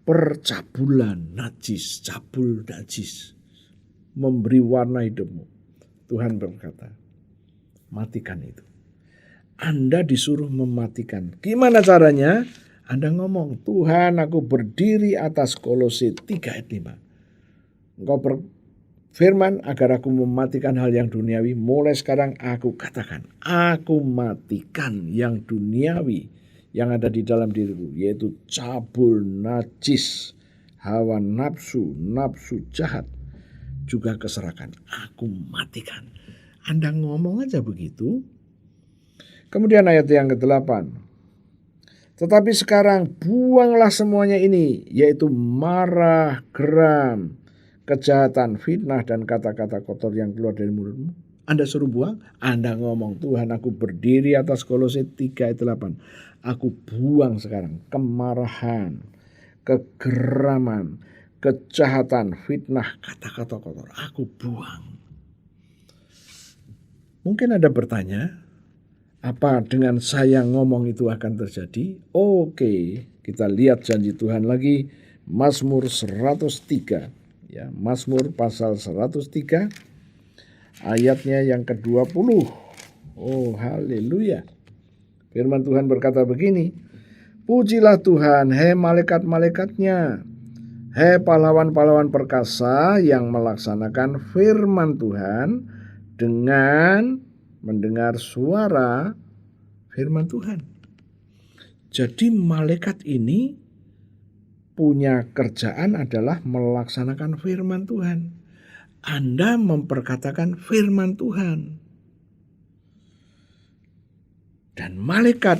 Percabulan, najis, cabul najis, memberi warna hidupmu. Tuhan berkata, matikan itu. Anda disuruh mematikan. Gimana caranya? Anda ngomong, Tuhan, aku berdiri atas Kolose 3 ayat 5. Engkau berfirman agar aku mematikan hal yang duniawi. Mulai sekarang aku katakan, aku matikan yang duniawi yang ada di dalam diriku, yaitu cabul, najis, hawa nafsu, nafsu jahat, juga keserakahan. Aku matikan. Anda ngomong aja begitu. Kemudian ayat yang ke-8. Tetapi sekarang buanglah semuanya ini, yaitu marah, geram, kejahatan, fitnah, dan kata-kata kotor yang keluar dari mulutmu. Anda suruh buang, Anda ngomong, Tuhan aku berdiri atas Kolose 3 ayat 8. Aku buang sekarang kemarahan, kegeraman, kejahatan, fitnah, kata-kata kotor. Aku buang. Mungkin Anda bertanya, apa dengan saya ngomong itu akan terjadi? Oke, kita lihat janji Tuhan lagi. Mazmur 103. Ya, Mazmur pasal 103 ayatnya yang ke-20. Oh, haleluya. Firman Tuhan berkata begini. Pujilah Tuhan, hei malaikat-malaikatnya, hei pahlawan-pahlawan perkasa yang melaksanakan firman Tuhan dengan mendengar suara firman Tuhan. Jadi malaikat ini punya kerjaan adalah melaksanakan firman Tuhan. Anda memperkatakan firman Tuhan. Dan malaikat,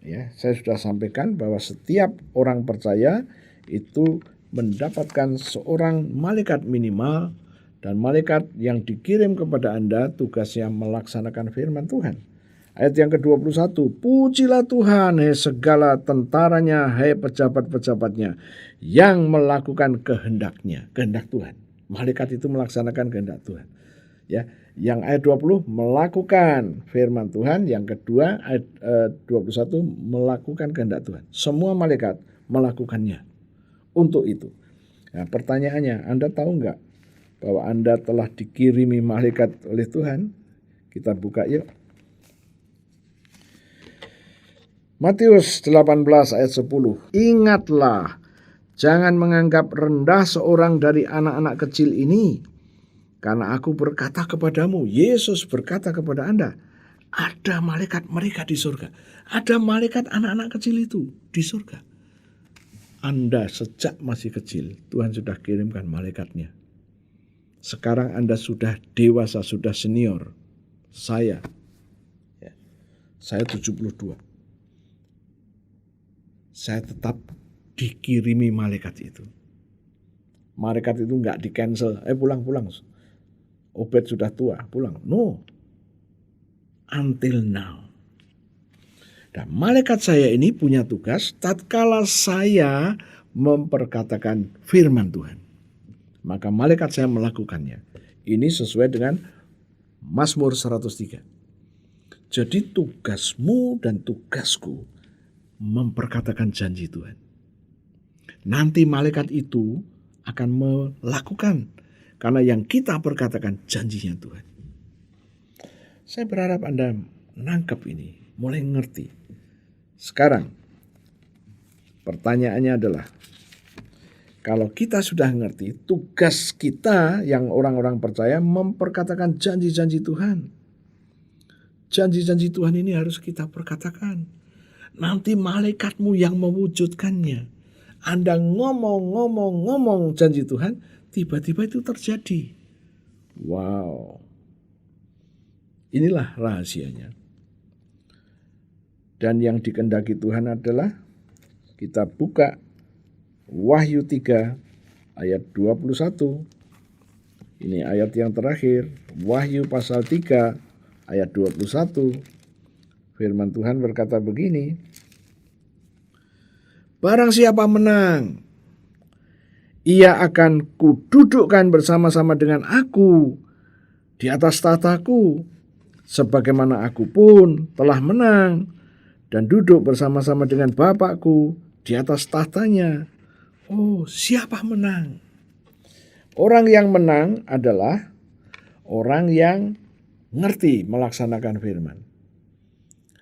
ya, saya sudah sampaikan bahwa setiap orang percaya itu mendapatkan seorang malaikat minimal, dan malaikat yang dikirim kepada Anda tugasnya melaksanakan firman Tuhan. Ayat yang ke-21, pujilah Tuhan, hei segala tentaranya, hei pejabat-pejabatnya yang melakukan kehendaknya, kehendak Tuhan. Malaikat itu melaksanakan kehendak Tuhan. Ya, yang ayat 20 melakukan firman Tuhan, yang kedua ayat 21 melakukan kehendak Tuhan. Semua malaikat melakukannya untuk itu. Nah, pertanyaannya, Anda tahu enggak bahwa Anda telah dikirimi malaikat oleh Tuhan? Kita buka yuk. Matius 18 ayat 10. Ingatlah, jangan menganggap rendah seorang dari anak-anak kecil ini. Karena aku berkata kepadamu, Yesus berkata kepada Anda, ada malaikat mereka di surga. Ada malaikat anak-anak kecil itu di surga. Anda sejak masih kecil, Tuhan sudah kirimkan malaikatnya. Sekarang Anda sudah dewasa, sudah senior. Saya 72. Saya tetap dikirimi malaikat itu. Malaikat itu enggak di cancel. Pulang. Obed sudah tua, pulang. No. Until now. Dan malaikat saya ini punya tugas tatkala saya memperkatakan firman Tuhan. Maka malaikat saya melakukannya. Ini sesuai dengan Mazmur 103. Jadi tugasmu dan tugasku memperkatakan janji Tuhan. Nanti malaikat itu akan melakukan, karena yang kita perkatakan janjinya Tuhan. Saya berharap Anda nangkep ini, mulai ngerti. Sekarang pertanyaannya adalah, kalau kita sudah ngerti, tugas kita yang orang-orang percaya memperkatakan janji-janji Tuhan. Janji-janji Tuhan ini harus kita perkatakan. Nanti malaikatmu yang mewujudkannya. Anda ngomong janji Tuhan, tiba-tiba itu terjadi. Wow. Inilah rahasianya. Dan yang dikehendaki Tuhan adalah kita buka Wahyu 3 ayat 21. Ini ayat yang terakhir. Wahyu pasal 3 ayat 21. Firman Tuhan berkata begini. Barang siapa menang, ia akan kududukkan bersama-sama dengan aku di atas tahtaku, sebagaimana aku pun telah menang dan duduk bersama-sama dengan Bapakku di atas tahtanya. Oh, siapa menang? Orang yang menang adalah orang yang ngerti melaksanakan firman.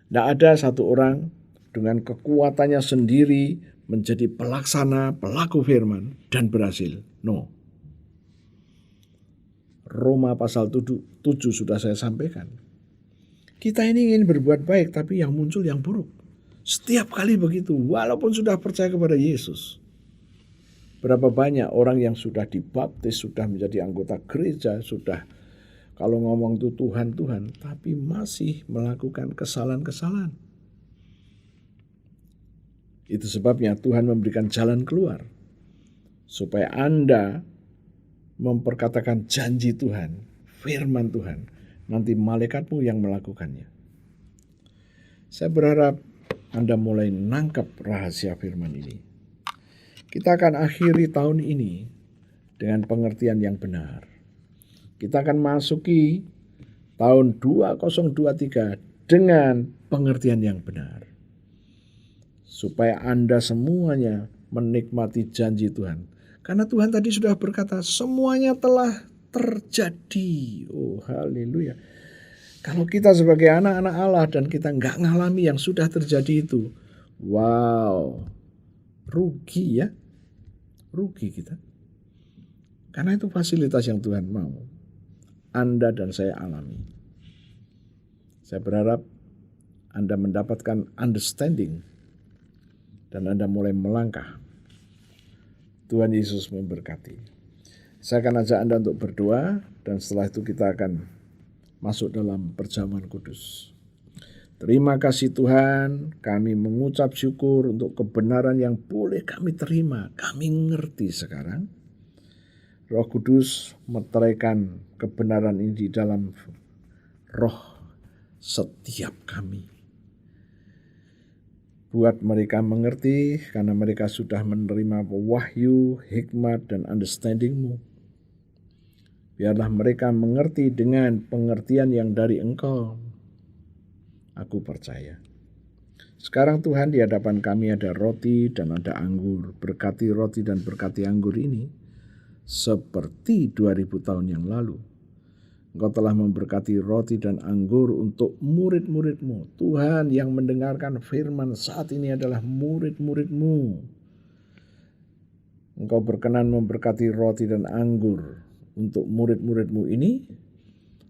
Tidak ada satu orang dengan kekuatannya sendiri menjadi pelaksana, pelaku firman dan berhasil. No. Roma pasal 7 sudah saya sampaikan. Kita ini ingin berbuat baik, tapi yang muncul yang buruk. Setiap kali begitu, walaupun sudah percaya kepada Yesus. Berapa banyak orang yang sudah dibaptis, sudah menjadi anggota gereja, sudah kalau ngomong itu Tuhan, Tuhan, tapi masih melakukan kesalahan-kesalahan. Itu sebabnya Tuhan memberikan jalan keluar, supaya Anda memperkatakan janji Tuhan, firman Tuhan, nanti malaikatmu yang melakukannya. Saya berharap Anda mulai nangkap rahasia firman ini. Kita akan akhiri tahun ini dengan pengertian yang benar. Kita akan masuki tahun 2023 dengan pengertian yang benar. Supaya Anda semuanya menikmati janji Tuhan. Karena Tuhan tadi sudah berkata semuanya telah terjadi. Oh haleluya. Kalau kita sebagai anak-anak Allah dan kita nggak ngalami yang sudah terjadi itu. Wow. Rugi ya. Rugi kita. Karena itu fasilitas yang Tuhan mau Anda dan saya alami. Saya berharap Anda mendapatkan understanding dan Anda mulai melangkah. Tuhan Yesus memberkati. Saya akan ajak Anda untuk berdoa dan setelah itu kita akan masuk dalam perjamuan kudus. Terima kasih Tuhan, kami mengucap syukur untuk kebenaran yang boleh kami terima. Kami ngerti sekarang. Roh Kudus meteraikan kebenaran ini di dalam roh setiap kami. Buat mereka mengerti karena mereka sudah menerima wahyu, hikmat, dan understanding-Mu. Biarlah mereka mengerti dengan pengertian yang dari Engkau. Aku percaya. Sekarang Tuhan di hadapan kami ada roti dan ada anggur. Berkati roti dan berkati anggur ini seperti 2000 tahun yang lalu. Engkau telah memberkati roti dan anggur untuk murid-murid-Mu. Tuhan yang mendengarkan firman saat ini adalah murid-murid-Mu. Engkau berkenan memberkati roti dan anggur untuk murid-murid-Mu ini.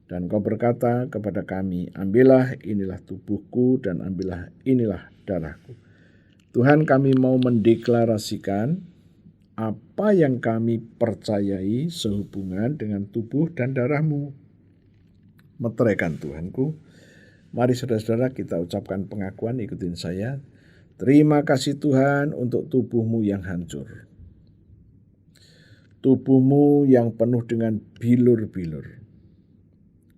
Dan Kau berkata kepada kami, ambillah inilah tubuhku dan ambillah inilah darahku. Tuhan, kami mau mendeklarasikan apa yang kami percayai sehubungan dengan tubuh dan darah-Mu. Meteraikan Tuhanku. Mari saudara-saudara kita ucapkan pengakuan, ikutin saya. Terima kasih Tuhan untuk tubuh-Mu yang hancur. Tubuh-Mu yang penuh dengan bilur-bilur.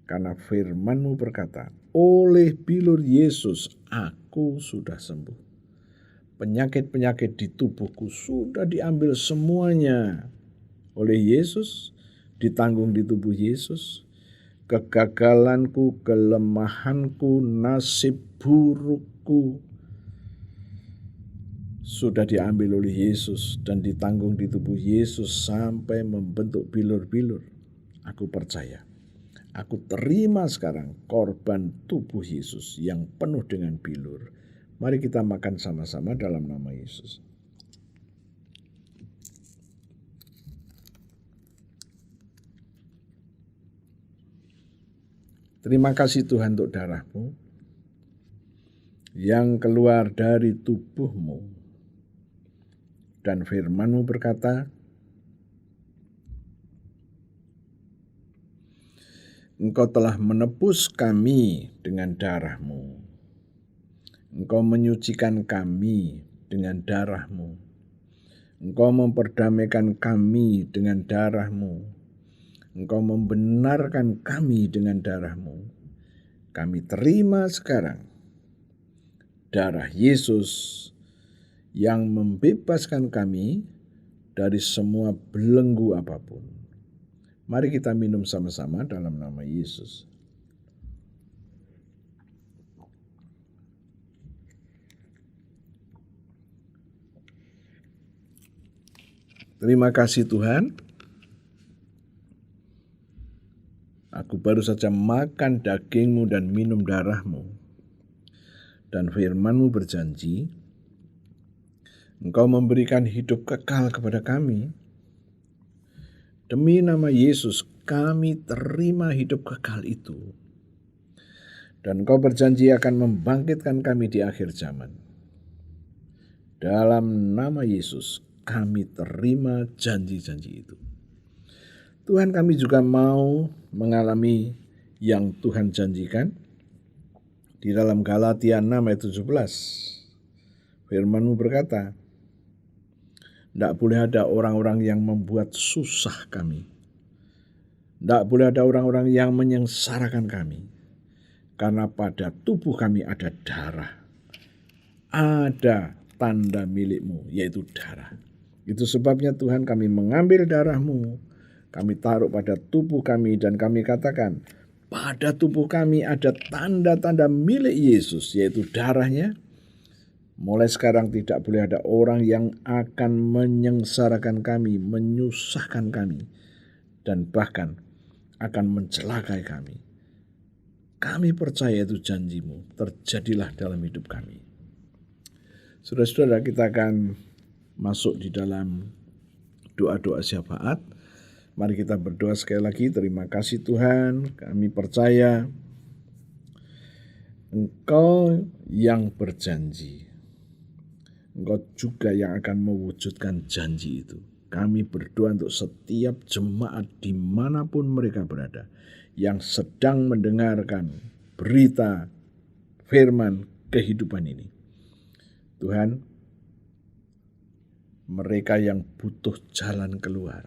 Karena firman-Mu berkata, oleh bilur Yesus aku sudah sembuh. Penyakit-penyakit di tubuhku sudah diambil semuanya oleh Yesus, ditanggung di tubuh Yesus. Kegagalanku, kelemahanku, nasib burukku sudah diambil oleh Yesus dan ditanggung di tubuh Yesus sampai membentuk bilur-bilur. Aku percaya. Aku terima sekarang korban tubuh Yesus yang penuh dengan bilur. Mari kita makan sama-sama dalam nama Yesus. Terima kasih Tuhan untuk darah-Mu yang keluar dari tubuh-Mu. Dan firman-Mu berkata, Engkau telah menebus kami dengan darah-Mu. Engkau menyucikan kami dengan darah-Mu. Engkau memperdamaikan kami dengan darah-Mu. Engkau membenarkan kami dengan darah-Mu. Kami terima sekarang darah Yesus yang membebaskan kami dari semua belenggu apapun. Mari kita minum sama-sama dalam nama Yesus. Terima kasih Tuhan. Aku baru saja makan daging-Mu dan minum darah-Mu. Dan firman-Mu berjanji, Engkau memberikan hidup kekal kepada kami. Demi nama Yesus, kami terima hidup kekal itu. Dan Engkau berjanji akan membangkitkan kami di akhir zaman. Dalam nama Yesus, kami terima janji-janji itu. Tuhan, kami juga mau mengalami yang Tuhan janjikan di dalam Galatia 6 ayat 17. Firman-Mu berkata, tidak boleh ada orang-orang yang membuat susah kami. Tidak boleh ada orang-orang yang menyengsarakan kami. Karena pada tubuh kami ada darah. Ada tanda milik-Mu, yaitu darah. Itu sebabnya Tuhan, kami mengambil darah-Mu, kami taruh pada tubuh kami, dan kami katakan, pada tubuh kami ada tanda-tanda milik Yesus, yaitu darahnya. Mulai sekarang tidak boleh ada orang yang akan menyengsarakan kami, menyusahkan kami, dan bahkan akan mencelakai kami. Kami percaya itu janji-Mu, terjadilah dalam hidup kami. Saudara-saudara, kita akan masuk di dalam doa-doa syafaat. Mari kita berdoa sekali lagi. Terima kasih Tuhan, kami percaya Engkau yang berjanji. Engkau juga yang akan mewujudkan janji itu. Kami berdoa untuk setiap jemaat dimanapun mereka berada, yang sedang mendengarkan berita firman kehidupan ini. Tuhan, mereka yang butuh jalan keluar,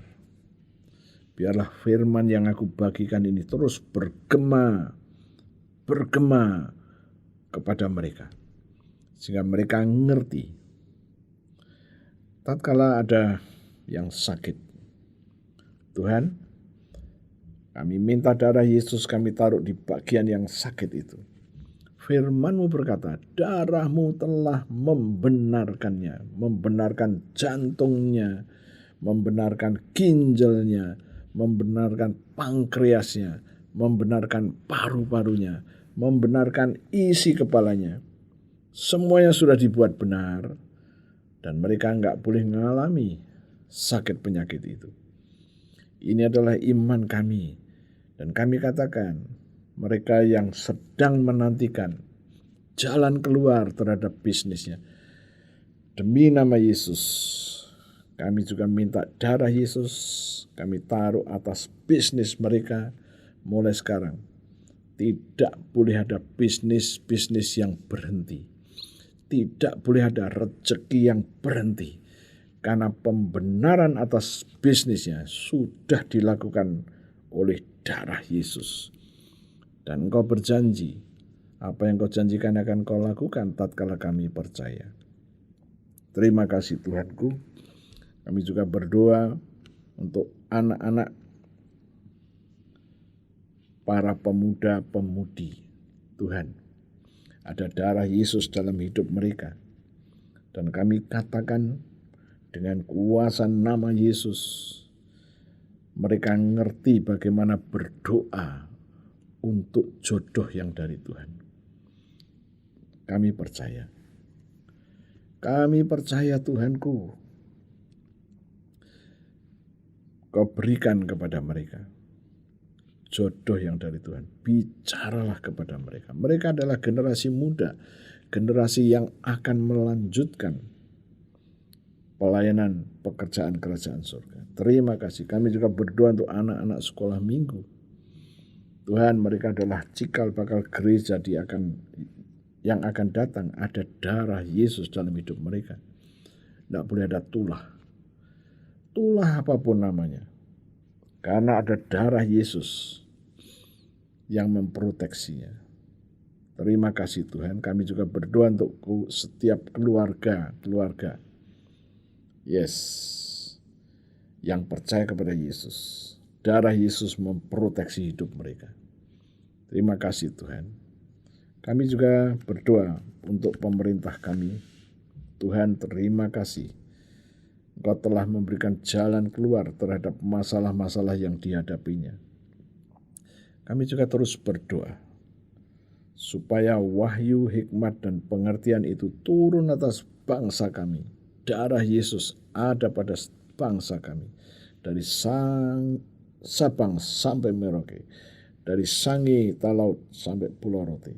biarlah firman yang aku bagikan ini terus bergema kepada mereka, sehingga mereka ngerti. Tatkala ada yang sakit, Tuhan, kami minta darah Yesus kami taruh di bagian yang sakit itu. Firman-Mu berkata, darah-Mu telah membenarkannya, membenarkan jantungnya, membenarkan ginjalnya, membenarkan pankreasnya, membenarkan paru-parunya, membenarkan isi kepalanya. Semuanya sudah dibuat benar, dan mereka enggak boleh mengalami sakit penyakit itu. Ini adalah iman kami, dan kami katakan, mereka yang sedang menantikan jalan keluar terhadap bisnisnya, demi nama Yesus, kami juga minta darah Yesus kami taruh atas bisnis mereka mulai sekarang. Tidak boleh ada bisnis yang berhenti. Tidak boleh ada rezeki yang berhenti. Karena pembenaran atas bisnisnya sudah dilakukan oleh darah Yesus. Dan Engkau berjanji, apa yang Kau janjikan akan Kau lakukan tatkala kami percaya. Terima kasih Tuhanku. Kami juga berdoa untuk anak-anak, para pemuda-pemudi. Tuhan, ada darah Yesus dalam hidup mereka. Dan kami katakan dengan kuasa nama Yesus, mereka ngerti bagaimana berdoa untuk jodoh yang dari Tuhan. Kami percaya. Kami percaya Tuhanku, Kau berikan kepada mereka jodoh yang dari Tuhan. Bicaralah kepada mereka. Mereka adalah generasi muda, generasi yang akan melanjutkan pelayanan pekerjaan kerajaan surga. Terima kasih. Kami juga berdoa untuk anak-anak sekolah minggu. Tuhan, mereka adalah cikal bakal gereja yang akan datang. Ada darah Yesus dalam hidup mereka. Tidak boleh ada tulah apapun namanya, karena ada darah Yesus yang memproteksinya. Terima kasih Tuhan. Kami juga berdoa untuk setiap keluarga yang percaya kepada Yesus. Darah Yesus memproteksi hidup mereka. Terima kasih Tuhan. Kami juga berdoa untuk pemerintah kami. Tuhan, terima kasih. Engkau telah memberikan jalan keluar terhadap masalah-masalah yang dihadapinya. Kami juga terus berdoa supaya wahyu, hikmat, dan pengertian itu turun atas bangsa kami. Darah Yesus ada pada bangsa kami. Dari Sabang sampai Merauke. Dari Sangi, Talaut, sampai Pulau Rote.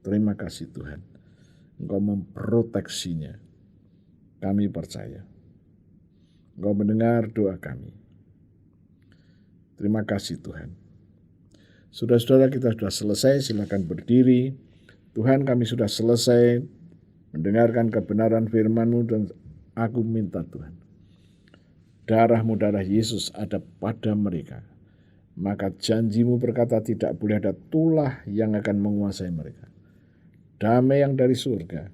Terima kasih Tuhan. Engkau memproteksinya. Kami percaya. Engkau mendengar doa kami. Terima kasih Tuhan. Saudara-saudara, kita sudah selesai, silakan berdiri. Tuhan, kami sudah selesai mendengarkan kebenaran firman-Mu dan aku minta Tuhan, darah-Mu, darah Yesus ada pada mereka. Maka janji-Mu berkata tidak boleh ada tulah yang akan menguasai mereka. Damai yang dari surga,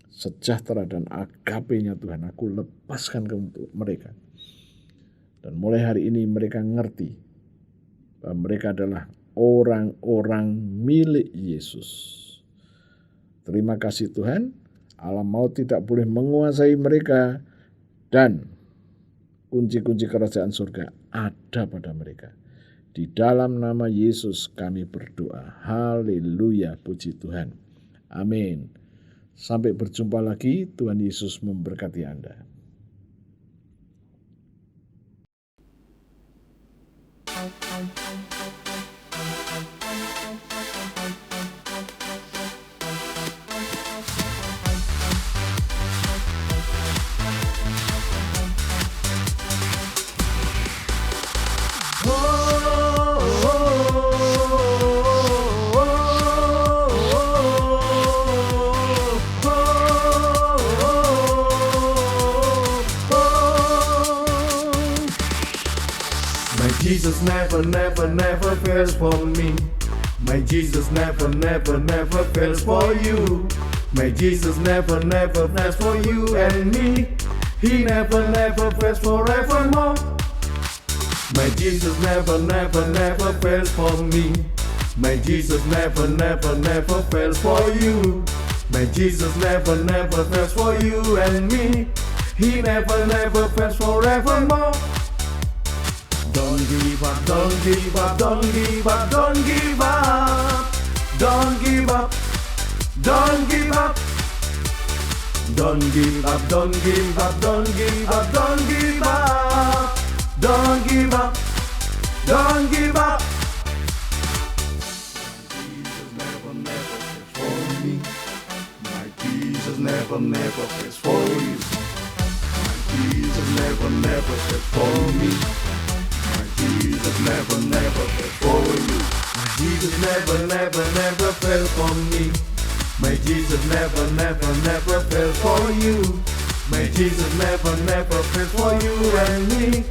sejahtera dan agape-nya Tuhan, aku lepaskan untuk mereka. Dan mulai hari ini mereka ngerti bahwa mereka adalah orang-orang milik Yesus. Terima kasih Tuhan, alam maut tidak boleh menguasai mereka dan kunci-kunci kerajaan surga ada pada mereka. Di dalam nama Yesus kami berdoa. Haleluya, puji Tuhan. Amin. Sampai berjumpa lagi, Tuhan Yesus memberkati Anda. Jesus never fails for me. My Jesus never fails for you. My Jesus never fails for you and me. He never fails forevermore. My Jesus never fails for me. My Jesus never fails for you. My Jesus never fails for you and me. He never fails forevermore. Don't give up, don't give up, don't give up, don't give up. Don't give up, don't give up. Don't give up, don't give up, don't give up, don't give up. Don't give up, don't give up. Jesus never fails for me. My Jesus never fails for you. My Jesus never fails for you. My Jesus never fails for me. My Jesus never fails for you. My Jesus never fails for you and me.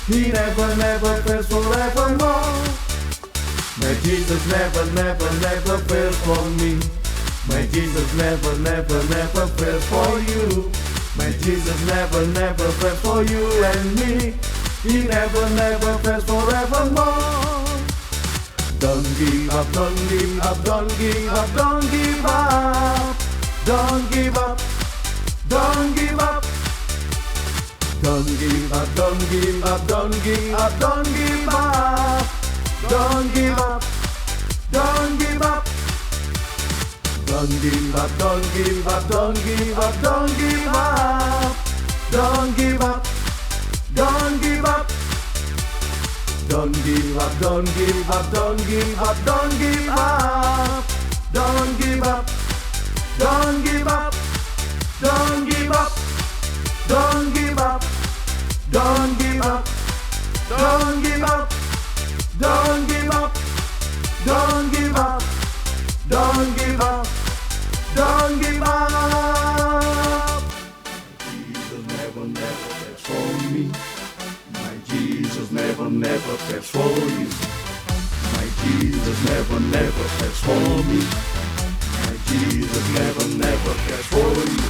He never fails forevermore. My Jesus never fails for me. My Jesus never fails for you. My Jesus never fails for you and me. He never fails forevermore. Don't give up, don't give up, don't give up, don't give up. Don't give up, don't give up. Don't give up, don't give up, don't give up, don't give up. Don't give up, don't give up. Don't give up, don't give up, don't give up, don't give up. Don't give up, don't give up. Don't give up, don't give up, don't give up, don't give up. Don't give up, don't give up. Don't give up, don't give up. Don't give up, don't give up. Don't give up, don't give up. Don't give up, don't give up. Jesus never fails for me. My Jesus never fails for you. My Jesus never fails for me. My Jesus never fails for you.